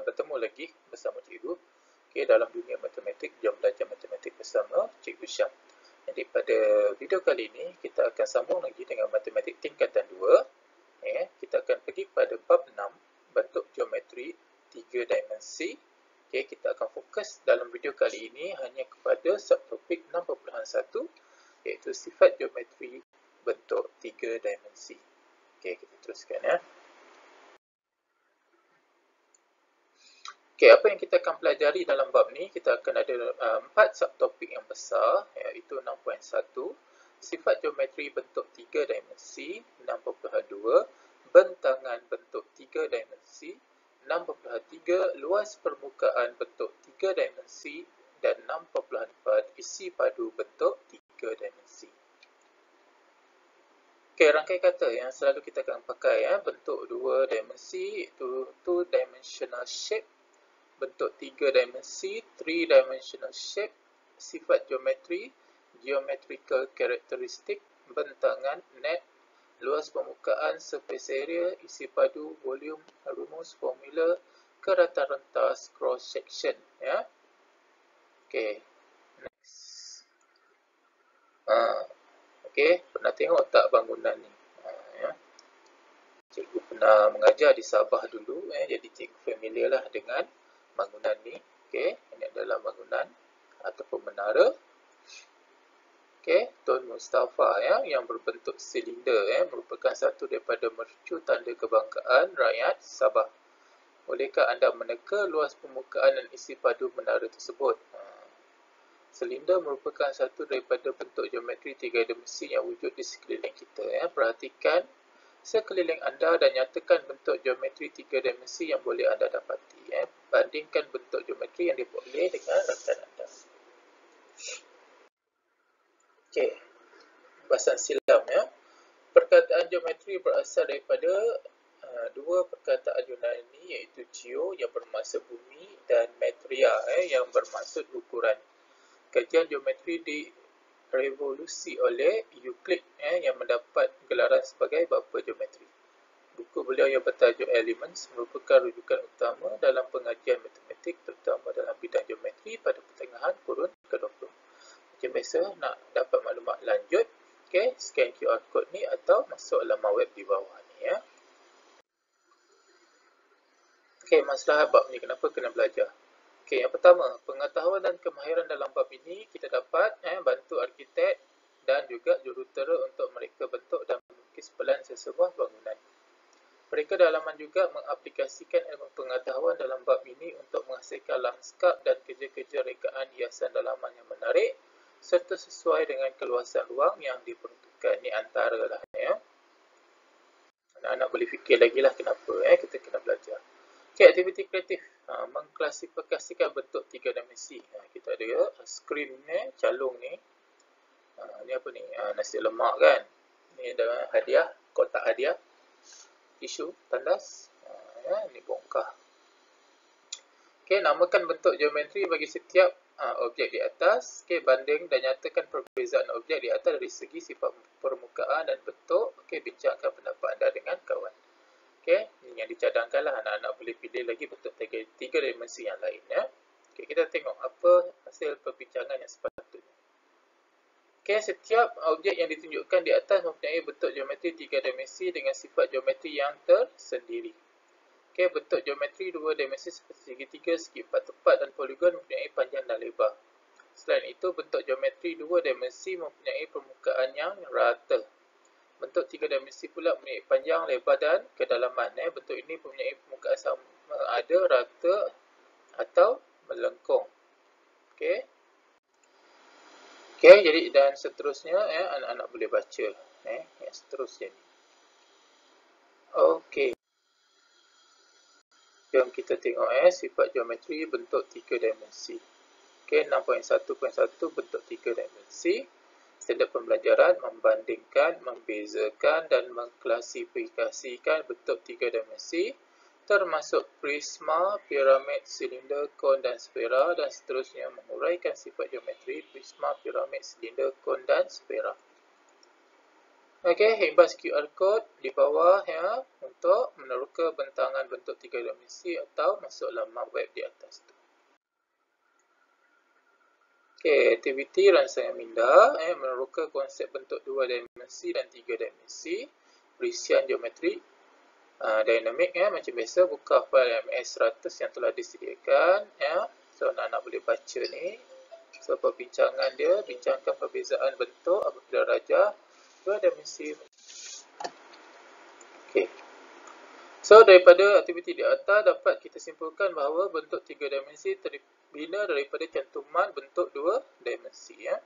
bertemu lagi bersama cikgu. Okay, dalam dunia matematik, jom belajar matematik bersama Cikgu Syam. Jadi pada video kali ini kita akan sambung lagi dengan matematik tingkatan 2. Kita akan pergi pada bab 6, bentuk geometri 3 dimensi. Okay, kita akan fokus dalam video kali ini hanya kepada subtopik 6.1, iaitu sifat geometri bentuk 3 dimensi. Okay, kita teruskan ya. Okay, apa yang kita akan pelajari dalam bab ni, kita akan ada 4 subtopik yang besar, iaitu 6.1, sifat geometri bentuk 3 dimensi, 6.2, bentangan bentuk 3 dimensi, 6.3, luas permukaan bentuk 3 dimensi, dan 6.4, isi padu bentuk 3 dimensi. Okay, rangkai kata yang selalu kita akan pakai bentuk 2 dimensi, iaitu 2-dimensional shape, bentuk 3 dimensi, 3-dimensional shape, sifat geometri, geometrical characteristic, bentangan, net, luas permukaan, surface area, isi padu, volume, rumus, formula, kerata rentas, cross section ya. Okey, next. Okey, pernah tengok tak bangunan ni? Ya. Cikgu pernah mengajar di Sabah dulu, jadi cikgu familiar lah dengan bangunan ni. Okey, ini adalah bangunan ataupun menara. Okey, Tun Mustafa yang berbentuk silinder merupakan satu daripada mercu tanda kebanggaan rakyat Sabah. Bolehkah anda meneka luas permukaan dan isi padu menara tersebut? Silinder merupakan satu daripada bentuk geometri 3 dimensi yang wujud di sekeliling kita. Perhatikan sekeliling anda dan nyatakan bentuk geometri 3 dimensi yang boleh anda dapati. Bandingkan bentuk geometri yang diperoleh dengan rakan anda. Okey, bahasan silam Perkataan geometri berasal daripada dua perkataan Yunani, iaitu geo yang bermaksud bumi dan metria yang bermaksud ukuran. Kajian geometri direvolusi oleh Euclid yang mendapat gelaran sebagai bapa geometri. Buku beliau yang bertajuk Elements merupakan rujukan utama dalam pengajian matematik, terutama dalam bidang geometri pada pertengahan kurun ke-20. Macam biasa, nak dapat maklumat lanjut, scan QR code ni atau masuk laman web di bawah ni masalah bab ni kenapa kena belajar? Yang pertama, pengetahuan dan kemahiran dalam bab ini kita dapat bantu arkitek dan juga jurutera untuk mereka bentuk dan melukis pelan sesebuah bangunan. Mereka dalaman juga mengaplikasikan ilmu pengetahuan dalam bab ini untuk menghasilkan lanskap dan kerja-kerja rekaan hiasan dalaman yang menarik serta sesuai dengan keluasan ruang yang diperuntukkan. Ini antara lah anak-anak boleh fikir lagi lah kenapa kita kena belajar. Aktiviti kreatif, mengklasifikasikan bentuk 3 dimensi. Kita ada skrin ni, calung ni. Ni apa ni? Nasi lemak kan. Ni ada hadiah, kotak hadiah. Tisu, tandas. Ni bongkah. Namakan bentuk geometri bagi setiap objek di atas. Banding dan nyatakan perbezaan objek di atas dari segi sifat permukaan dan bentuk. Bincangkan pendapat anda dengan kawan. Ini yang dicadangkan lah, anak-anak boleh pilih lagi bentuk 3 dimensi yang lain kita tengok apa hasil perbincangan yang sepatutnya. Setiap objek yang ditunjukkan di atas mempunyai bentuk geometri 3 dimensi dengan sifat geometri yang tersendiri. Bentuk geometri 2 dimensi seperti segitiga, segi 4 tepat dan poligon mempunyai panjang dan lebar. Selain itu, bentuk geometri 2 dimensi mempunyai permukaan yang rata. Bentuk 3 dimensi pula mempunyai panjang, lebar dan kedalaman. Bentuk ini mempunyai permukaan sama ada, rata atau melengkung. Jadi dan seterusnya anak-anak boleh baca yang seterusnya ni. Jom kita tengok sifat geometri bentuk 3 dimensi. 6.1.1 bentuk 3 dimensi. Standard pembelajaran membandingkan, membezakan dan mengklasifikasikan bentuk 3 dimensi termasuk prisma, piramid, silinder, kon dan sfera dan seterusnya menguraikan sifat geometri prisma, piramid, silinder, kon dan sfera. Okey, imbas QR code di bawah ya untuk meneroka bentangan bentuk 3 dimensi atau masuk laman web di atas tu. Okey, aktiviti rangsangan minda meneroka konsep bentuk 2 dimensi dan 3 dimensi, perisian geometri dinamik macam biasa. Buka fail MS 100 yang telah disediakan ya. So anak-anak boleh baca ni. So perbincangan dia bincangkan perbezaan bentuk apabila rajah 2 dimensi. Okey. So daripada aktiviti di atas dapat kita simpulkan bahawa bentuk 3 dimensi terbina daripada cantuman bentuk 2 dimensi ya.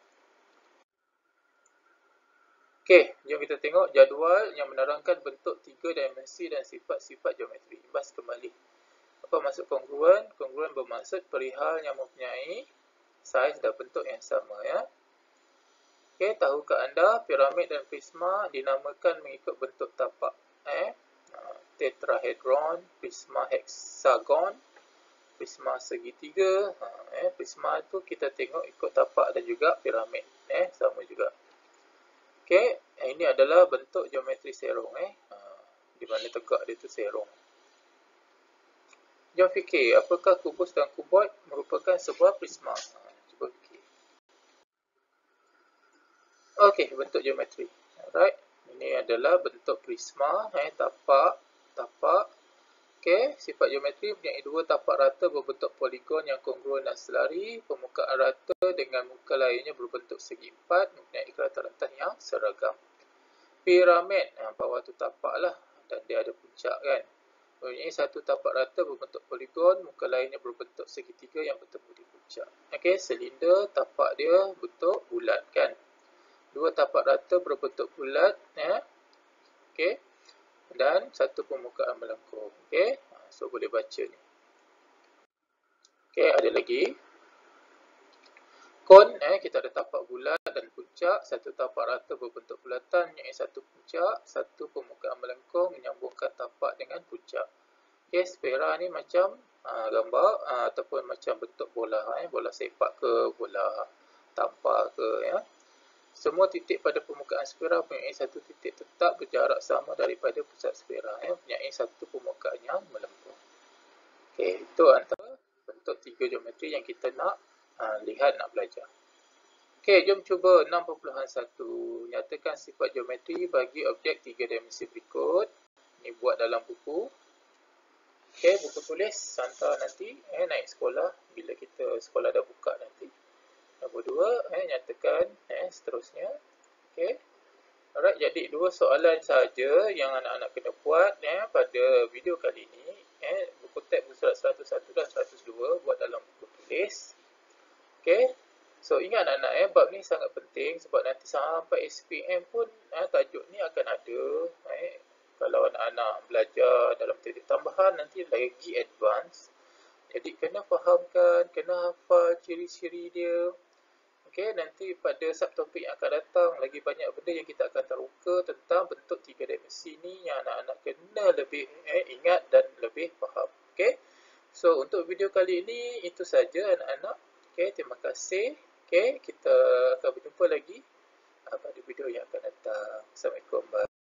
Okey, jom kita tengok jadual yang menerangkan bentuk 3 dimensi dan sifat-sifat geometri. Imbas kembali. Apa maksud kongruen? Kongruen bermaksud perihal yang mempunyai saiz dan bentuk yang sama ya. Okey, tahukah anda piramid dan prisma dinamakan mengikut bentuk tapak tetrahedron, prisma heksagon, prisma segitiga. Prisma tu kita tengok ikut tapak dan juga piramid sama juga. Okey, ini adalah bentuk geometri serong di mana tegak dia tu serong. Jom fikir, apakah kubus dan kuboid merupakan sebuah prisma? Cuba fikir. Okey, bentuk geometri. Alright, ini adalah bentuk prisma, tapak. Okey, sifat geometri mempunyai dua tapak rata berbentuk poligon yang kongruen dan selari. Permukaan rata dengan muka lainnya berbentuk segi empat, mempunyai kelatan rentas yang seragam. Piramid, bawah tu tapak lah dan dia ada puncak kan. Mempunyai satu tapak rata berbentuk poligon, muka lainnya berbentuk segitiga yang bertemu di puncak. Okey, silinder tapak dia bentuk bulat kan. Dua tapak rata berbentuk bulat okey. Dan satu permukaan melengkung. Okey, so boleh baca ni. Okey, ada lagi. Kon kita ada tapak bulat dan puncak, satu tapak rata berbentuk bulatan, iaitu satu puncak, satu permukaan melengkung menyambungkan tapak dengan puncak. Okey, sfera ni macam gambar ataupun macam bentuk bola bola sepak ke, bola tampar ke ya. Semua titik pada permukaan sfera mempunyai satu titik tetap berjarak sama daripada pusat sfera mempunyai satu permukaan yang melengkung. Okey, itu antara bentuk 3 geometri yang kita nak lihat, nak belajar. Okey, jom cuba 6.1. Nyatakan sifat geometri bagi objek 3 dimensi berikut. Ini buat dalam buku. Okey, buku tulis hantar nanti naik sekolah bila kita sekolah dah buka nanti. Nombor 2, nyatakan seterusnya. Okey. Alright, jadi dua soalan saja yang anak-anak kena buat pada video kali ini. Buku tab surat 101 dan 102 buat dalam buku tulis. Okey. So ingat anak-anak bab ni sangat penting sebab nanti sampai SPM pun tajuk ni akan ada. Kalau anak-anak belajar dalam titik tambahan nanti lagi advance. Jadi kena fahamkan, kena hafal ciri-ciri dia. Okey, nanti pada subtopik yang akan datang lagi banyak benda yang kita akan teroka tentang bentuk 3 dimensi ni yang anak-anak kena lebih ingat dan lebih faham. Okey. So untuk video kali ini itu saja anak-anak. Okey, terima kasih. Okey, kita akan berjumpa lagi pada video yang akan datang. Assalamualaikum. Bye.